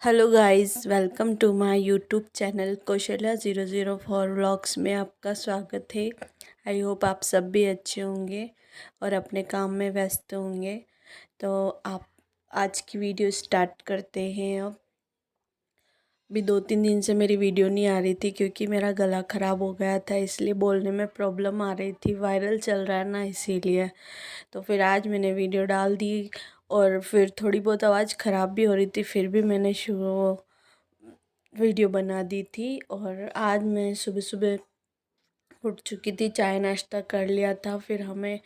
Hello guys, welcome to my YouTube channel Kaushalya 004 vlogs में आपका स्वागत है। आई होप आप सब भी अच्छे होंगे और अपने काम में व्यस्त होंगे। तो आप आज की वीडियो स्टार्ट करते हैं। अब भी 2-3 दिन से मेरी वीडियो नहीं आ रही थी क्योंकि मेरा गला ख़राब हो गया था, इसलिए बोलने में प्रॉब्लम आ रही थी। वायरल चल रहा है ना, इसीलिए। तो फिर आज मैंने वीडियो डाल दी और फिर थोड़ी बहुत आवाज़ ख़राब भी हो रही थी, फिर भी मैंने वीडियो बना दी थी। और आज मैं सुबह सुबह उठ चुकी थी, चाय नाश्ता कर लिया था, फिर हमें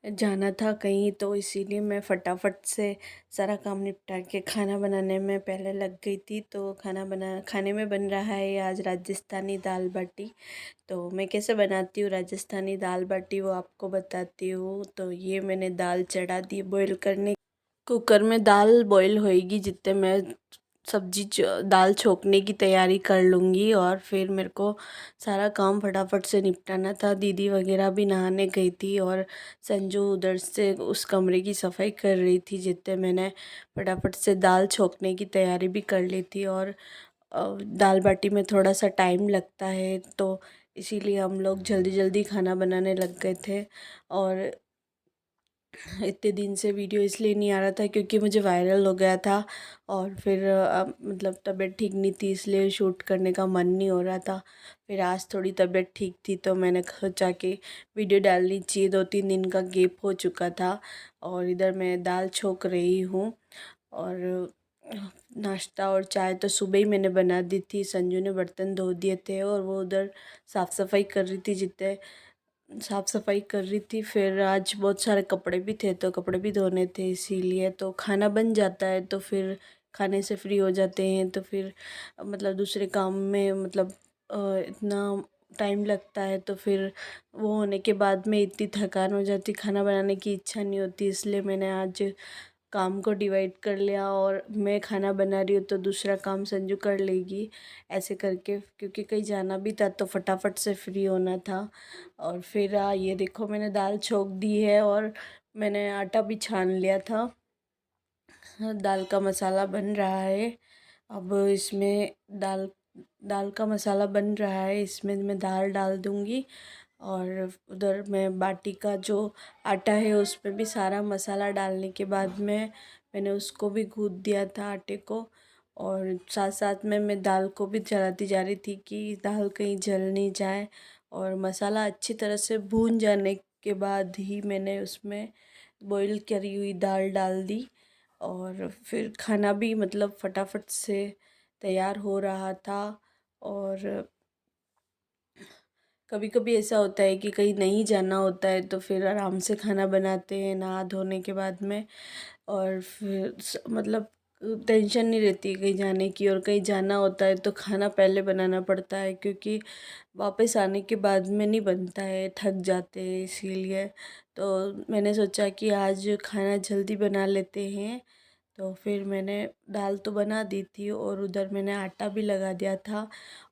जाना था कहीं, तो इसीलिए मैं फटाफट से सारा काम निपटा के खाना बनाने में पहले लग गई थी। तो खाने में बन रहा है आज राजस्थानी दाल बाटी। तो मैं कैसे बनाती हूँ राजस्थानी दाल बाटी वो आपको बताती हूँ। तो ये मैंने दाल चढ़ा दी बॉईल करने। कुकर में दाल बॉईल होएगी जितने मैं दाल छोंकने की तैयारी कर लूँगी। और फिर मेरे को सारा काम फटाफट से निपटाना था। दीदी वगैरह भी नहाने गई थी और संजू उधर से उस कमरे की सफाई कर रही थी जितने मैंने फटाफट से दाल छोंकने की तैयारी भी कर ली थी। और दाल बाटी में थोड़ा सा टाइम लगता है, तो इसीलिए हम लोग जल्दी जल्दी खाना बनाने लग गए थे। और इतने दिन से वीडियो इसलिए नहीं आ रहा था क्योंकि मुझे वायरल हो गया था और फिर मतलब तबीयत ठीक नहीं थी, इसलिए शूट करने का मन नहीं हो रहा था। फिर आज थोड़ी तबीयत ठीक थी तो मैंने सोचा कि वीडियो डालनी चाहिए। 2-3 दिन का गैप हो चुका था और इधर मैं दाल छोंक रही हूँ। और नाश्ता और चाय तो सुबह ही मैंने बना दी थी। संजू ने बर्तन धो दिए थे और वो उधर साफ़ सफाई कर रही थी, जितने साफ़ सफाई कर रही थी। फिर आज बहुत सारे कपड़े भी थे तो कपड़े भी धोने थे, इसीलिए तो खाना बन जाता है तो फिर खाने से फ्री हो जाते हैं। तो फिर मतलब दूसरे काम में मतलब इतना टाइम लगता है, तो फिर वो होने के बाद में इतनी थकान हो जाती, खाना बनाने की इच्छा नहीं होती। इसलिए मैंने आज काम को डिवाइड कर लिया और मैं खाना बना रही हूँ तो दूसरा काम संजू कर लेगी, ऐसे करके, क्योंकि कहीं जाना भी था तो फटाफट से फ्री होना था। और फिर ये देखो मैंने दाल छोंक दी है और मैंने आटा भी छान लिया था। दाल का मसाला बन रहा है। अब इसमें दाल दाल का मसाला बन रहा है, इसमें मैं दाल डाल दूँगी। और उधर मैं बाटी का जो आटा है उसमें भी सारा मसाला डालने के बाद में मैंने उसको भी गूँथ दिया था आटे को। और साथ साथ में मैं दाल को भी चलाती जा रही थी कि दाल कहीं जल नहीं जाए। और मसाला अच्छी तरह से भून जाने के बाद ही मैंने उसमें बॉईल करी हुई दाल डाल दी। और फिर खाना भी मतलब फटाफट से तैयार हो रहा था। और कभी कभी ऐसा होता है कि कहीं नहीं जाना होता है तो फिर आराम से खाना बनाते हैं नहा धोने के बाद में। और फिर मतलब टेंशन नहीं रहती कहीं जाने की। और कहीं जाना होता है तो खाना पहले बनाना पड़ता है क्योंकि वापस आने के बाद में नहीं बनता है, थक जाते हैं, इसीलिए। तो मैंने सोचा कि आज खाना जल्दी बना लेते हैं। तो फिर मैंने दाल तो बना दी थी और उधर मैंने आटा भी लगा दिया था।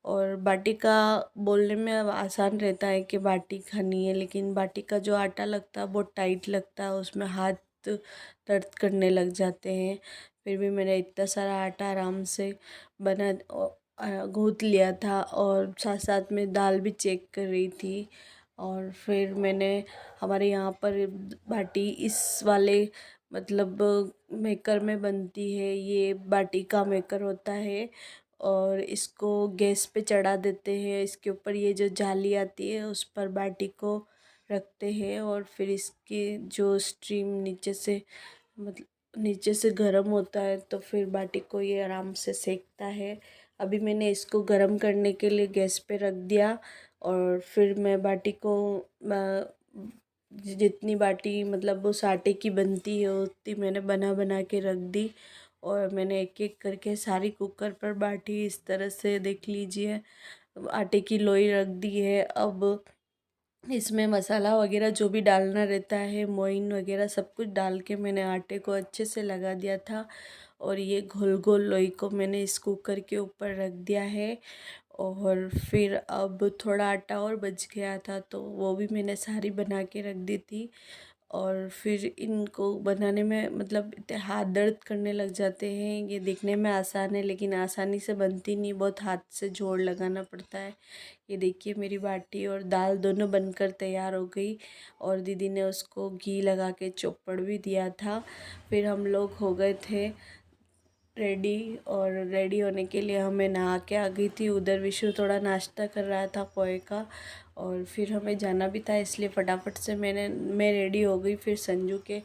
और बाटी का बोलने में अब आसान रहता है कि बाटी खानी है, लेकिन बाटी का जो आटा लगता है बहुत टाइट लगता है, उसमें हाथ दर्द करने लग जाते हैं। फिर भी मैंने इतना सारा आटा आराम से बना गूँथ लिया था और साथ साथ में दाल भी चेक कर रही थी। और फिर मैंने हमारे यहाँ पर बाटी इस वाले मतलब मेकर में बनती है, ये बाटी का मेकर होता है। और इसको गैस पे चढ़ा देते हैं, इसके ऊपर ये जो जाली आती है उस पर बाटी को रखते हैं और फिर इसकी जो स्ट्रीम नीचे से गर्म होता है तो फिर बाटी को ये आराम से सेकता है। अभी मैंने इसको गर्म करने के लिए गैस पे रख दिया। और फिर मैं बाटी को जितनी बाटी मतलब उस आटे की बनती है उतनी मैंने बना बना के रख दी। और मैंने एक एक करके सारी कुकर पर बाटी इस तरह से देख लीजिए आटे की लोई रख दी है। अब इसमें मसाला वगैरह जो भी डालना रहता है, मोइन वगैरह सब कुछ डाल के मैंने आटे को अच्छे से लगा दिया था। और ये घोल घोल लोई को मैंने इस कुकर के ऊपर रख दिया है। और फिर अब थोड़ा आटा और बच गया था तो वो भी मैंने सारी बना के रख दी थी। और फिर इनको बनाने में मतलब इतने हाथ दर्द करने लग जाते हैं। ये देखने में आसान है लेकिन आसानी से बनती नहीं, बहुत हाथ से जोड़ लगाना पड़ता है। ये देखिए मेरी बाटी और दाल दोनों बनकर तैयार हो गई और दीदी ने उसको घी लगा के चौपड़ भी दिया था। फिर हम लोग हो गए थे रेडी और रेडी होने के लिए हमें नहा के आ गई थी। उधर विशु थोड़ा नाश्ता कर रहा था पोहे का और फिर हमें जाना भी था, इसलिए फटाफट से मैं रेडी हो गई। फिर संजू के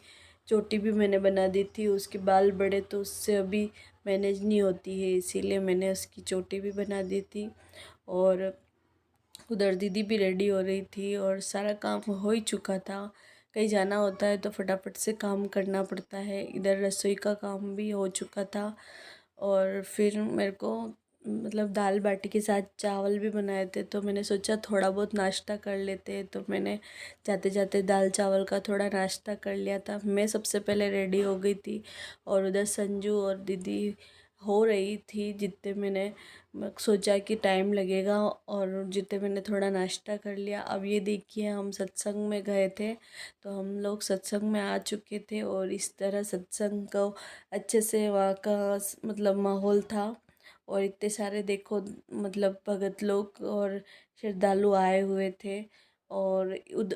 चोटी भी मैंने बना दी थी, उसके बाल बड़े तो उससे अभी मैनेज नहीं होती है, इसीलिए मैंने उसकी चोटी भी बना दी थी। और उधर दीदी भी रेडी हो रही थी और सारा काम हो ही चुका था। कहीं जाना होता है तो फटाफट से काम करना पड़ता है। इधर रसोई का काम भी हो चुका था और फिर मेरे को मतलब दाल बाटी के साथ चावल भी बनाए थे, तो मैंने सोचा थोड़ा बहुत नाश्ता कर लेते हैं, तो मैंने जाते जाते दाल चावल का थोड़ा नाश्ता कर लिया था। मैं सबसे पहले रेडी हो गई थी और उधर संजू और दीदी हो रही थी। जितने मैंने सोचा कि टाइम लगेगा और जितने मैंने थोड़ा नाश्ता कर लिया। अब ये देखिए हम सत्संग में गए थे, तो हम लोग सत्संग में आ चुके थे और इस तरह सत्संग को अच्छे से वहाँ का मतलब माहौल था। और इतने सारे देखो मतलब भगत लोग और श्रद्धालु आए हुए थे और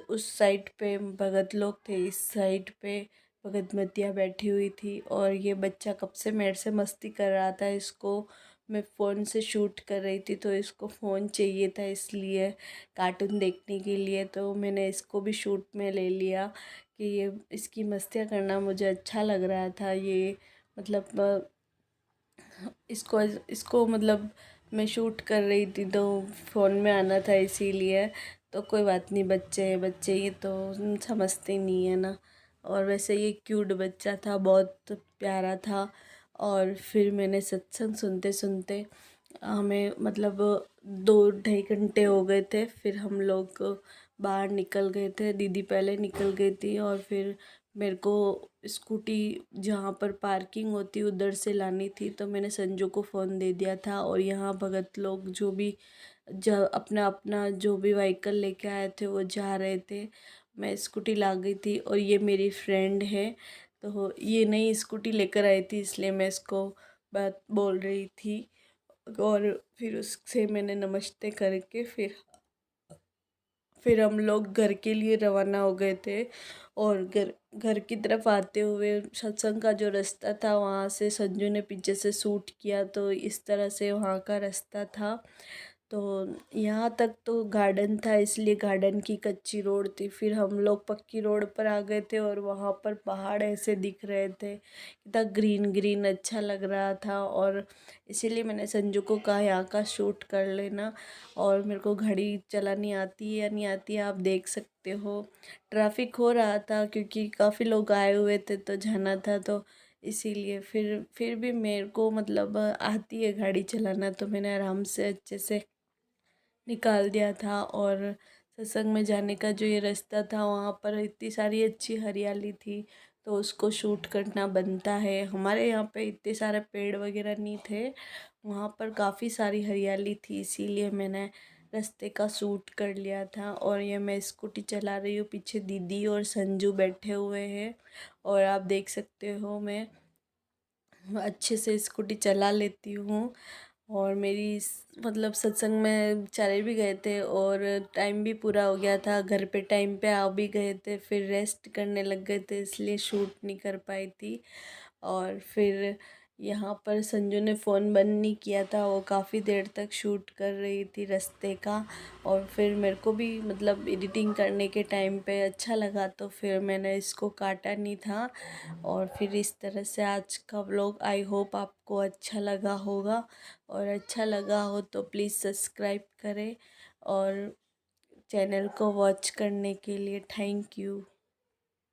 उस साइड पे भगत लोग थे, इस साइड पे भगत मतिया बैठी हुई थी। और ये बच्चा कब से मेरे से मस्ती कर रहा था, इसको मैं फ़ोन से शूट कर रही थी तो इसको फ़ोन चाहिए था, इसलिए कार्टून देखने के लिए, तो मैंने इसको भी शूट में ले लिया कि ये इसकी मस्तियाँ करना मुझे अच्छा लग रहा था। ये मतलब इसको इसको मतलब मैं शूट कर रही थी तो फ़ोन में आना था, इसीलिए। तो कोई बात नहीं, बच्चे हैं बच्चे, ये तो समझते नहीं है ना। और वैसे ये क्यूट बच्चा था, बहुत प्यारा था। और फिर मैंने सत्संग सुनते सुनते हमें मतलब 2 ढाई घंटे हो गए थे। फिर हम लोग बाहर निकल गए थे, दीदी पहले निकल गई थी और फिर मेरे को स्कूटी जहाँ पर पार्किंग होती उधर से लानी थी, तो मैंने संजू को फ़ोन दे दिया था। और यहाँ भगत लोग जो भी अपना अपना जो भी व्हीकल लेके आए थे वो जा रहे थे। मैं स्कूटी ला गई थी और ये मेरी फ्रेंड है, तो ये नई स्कूटी लेकर आई थी, इसलिए मैं इसको बात बोल रही थी। और फिर उससे मैंने नमस्ते करके फिर हम लोग घर के लिए रवाना हो गए थे। और घर घर की तरफ आते हुए सत्संग का जो रास्ता था वहाँ से संजू ने पीछे से शूट किया, तो इस तरह से वहाँ का रास्ता था। तो यहाँ तक तो गार्डन था, इसलिए गार्डन की कच्ची रोड थी। फिर हम लोग पक्की रोड पर आ गए थे और वहाँ पर पहाड़ ऐसे दिख रहे थे, इतना ग्रीन ग्रीन अच्छा लग रहा था। और इसीलिए मैंने संजू को कहा यहाँ का शूट कर लेना। और मेरे को घड़ी चलानी आती है या नहीं आती है आप देख सकते हो। ट्रैफिक हो रहा था क्योंकि काफ़ी लोग आए हुए थे तो जाना था, तो इसीलिए फिर भी मेरे को मतलब आती है गाड़ी चलाना, तो मैंने आराम से अच्छे से निकाल दिया था। और सत्संग में जाने का जो ये रास्ता था वहाँ पर इतनी सारी अच्छी हरियाली थी, तो उसको शूट करना बनता है। हमारे यहाँ पे इतने सारे पेड़ वगैरह नहीं थे, वहाँ पर काफ़ी सारी हरियाली थी, इसीलिए मैंने रास्ते का शूट कर लिया था। और ये मैं स्कूटी चला रही हूँ, पीछे दीदी और संजू बैठे हुए हैं। और आप देख सकते हो मैं अच्छे से स्कूटी चला लेती हूँ। और मेरी मतलब सत्संग में चले भी गए थे और टाइम भी पूरा हो गया था, घर पे टाइम पे आ भी गए थे, फिर रेस्ट करने लग गए थे, इसलिए शूट नहीं कर पाई थी। और फिर यहाँ पर संजू ने फ़ोन बंद नहीं किया था, वो काफ़ी देर तक शूट कर रही थी रास्ते का। और फिर मेरे को भी मतलब एडिटिंग करने के टाइम पे अच्छा लगा, तो फिर मैंने इसको काटा नहीं था। और फिर इस तरह से आज का व्लॉग आई होप आपको अच्छा लगा होगा। और अच्छा लगा हो तो प्लीज़ सब्सक्राइब करें और चैनल को वॉच करने के लिए थैंक यू।